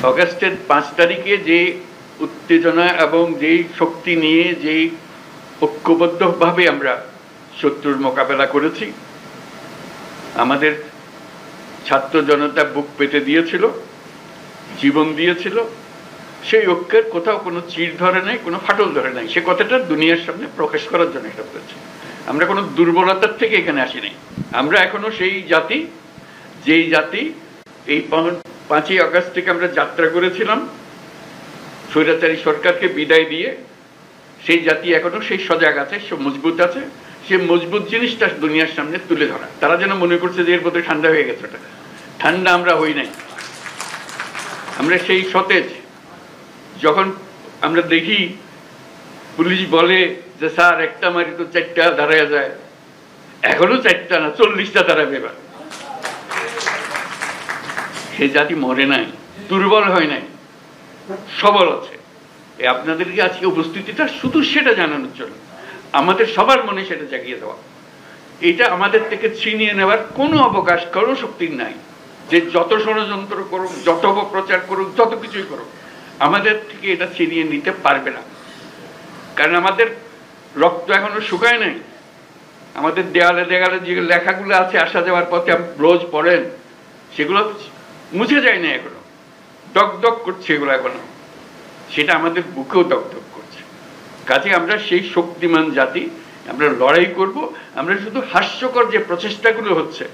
অগাস্টের 5 তারিখে যে উত্তেজনা এবং যেই শক্তি নিয়ে যেই ঐক্যবদ্ধভাবে আমরা শত্রুর মোকাবেলা করেছি, আমাদের ছাত্র জনতা বুক পেতে দিয়েছিল, জীবন দিয়েছিল, সেই ঐক্যের কোথাও কোনো চির ধরে নাই, কোনো ফাটল ধরে নাই। সে কথাটা দুনিয়ার সামনে প্রকাশ করার জন্য এটা করেছি। আমরা কোনো দুর্বলতার থেকে এখানে আসি নাই। আমরা এখনো সেই জাতি, যেই জাতি এই 5ই আগস্ট থেকে আমরা যাত্রা করেছিলাম স্বৈরাচারী সরকারকে বিদায় দিয়ে, সেই জাতি এখনো সেই সজাগ আছে, সে মজবুত আছে। সে মজবুত জিনিসটা দুনিয়ার সামনে তুলে ধরা। তারা যেন মনে করছে যে এর মধ্যে ঠান্ডা হয়ে গেছে। ওটা ঠান্ডা আমরা হই নাই, আমরা সেই সতেজ। যখন আমরা দেখি পুলিশ বলে যে স্যার একটা মারি তো 4টা দাঁড়ায় যায়, এখনো 4টা না 40টা দাঁড়াবে। এবার সে জাতি মরে নাই, দুর্বল হয় নাই, সবল আছে। আপনাদেরকে আজকে উপস্থিতিটা শুধু সেটা জানানোর জন্য, আমাদের সবার মনে সেটা জাগিয়ে দেওয়া। এটা আমাদের থেকে ছিনিয়ে নেওয়ার কোনো অবকাশ, কোনো শক্তি নাই। যে যত ষড়যন্ত্র করুক, যত অপপ্রচার করুক, যত কিছুই করুক, আমাদের থেকে এটা ছিনিয়ে নিতে পারবে না। কারণ আমাদের রক্ত এখনো শুকায় নাই। আমাদের দেয়ালে দেয়ালে যে লেখাগুলো আছে আসা যাওয়ার পথে রোজ পড়েন, সেগুলো মুছে যায় না এখনো, দগদগ করছে এগুলো এখনো। সেটা আমাদের বুকেও দগদগ করছে। কাজে আমরা সেই শক্তিমান জাতি, আমরা লড়াই করব। আমরা শুধু হাস্যকর যে প্রচেষ্টাগুলো হচ্ছে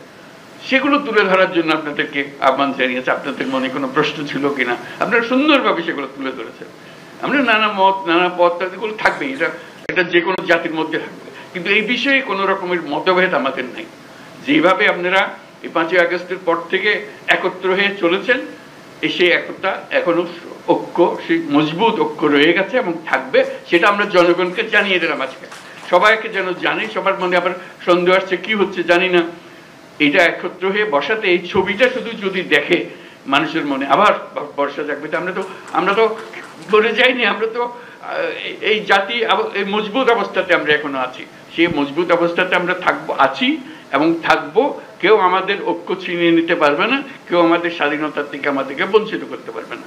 সেগুলো তুলে ধরার জন্য আপনাদেরকে আহ্বান জানিয়েছে। আপনাদের মনে কোনো প্রশ্ন ছিল কিনা, আপনারা সুন্দরভাবে সেগুলো তুলে ধরেছেন। আমরা নানা মত, নানা পথ, এগুলো থাকবেই, এটা যে কোনো জাতির মধ্যে থাকবে। কিন্তু এই বিষয়ে কোনো রকমের মতভেদ আমাদের নাই। যেভাবে আপনারা এই 5ই আগস্টের পর থেকে একত্র হয়ে চলেছেন, সেই একতা এখনো ঐক্য, সেই মজবুত ঐক্য রয়ে গেছে এবং থাকবে। সেটা আমরা জনগণকে জানিয়ে দিলাম আজকে, সবাইকে যেন জানি। সবার মনে আবার সন্দেহ আসছে কি হচ্ছে জানি না। এটা একত্র হয়ে বসাতে, এই ছবিটা শুধু যদি দেখে মানুষের মনে আবার বর্ষা জাগবে। আমরা তো করে যাইনি, আমরা তো এই জাতি এই মজবুত অবস্থাতে আমরা এখনো আছি। সেই মজবুত অবস্থাতে আমরা আছি এবং থাকবো। কেউ আমাদের ঐক্য ছিনিয়ে নিতে পারবে না, কেউ আমাদের স্বাধীনতা থেকে আমাদেরকে বঞ্চিত করতে পারবে না।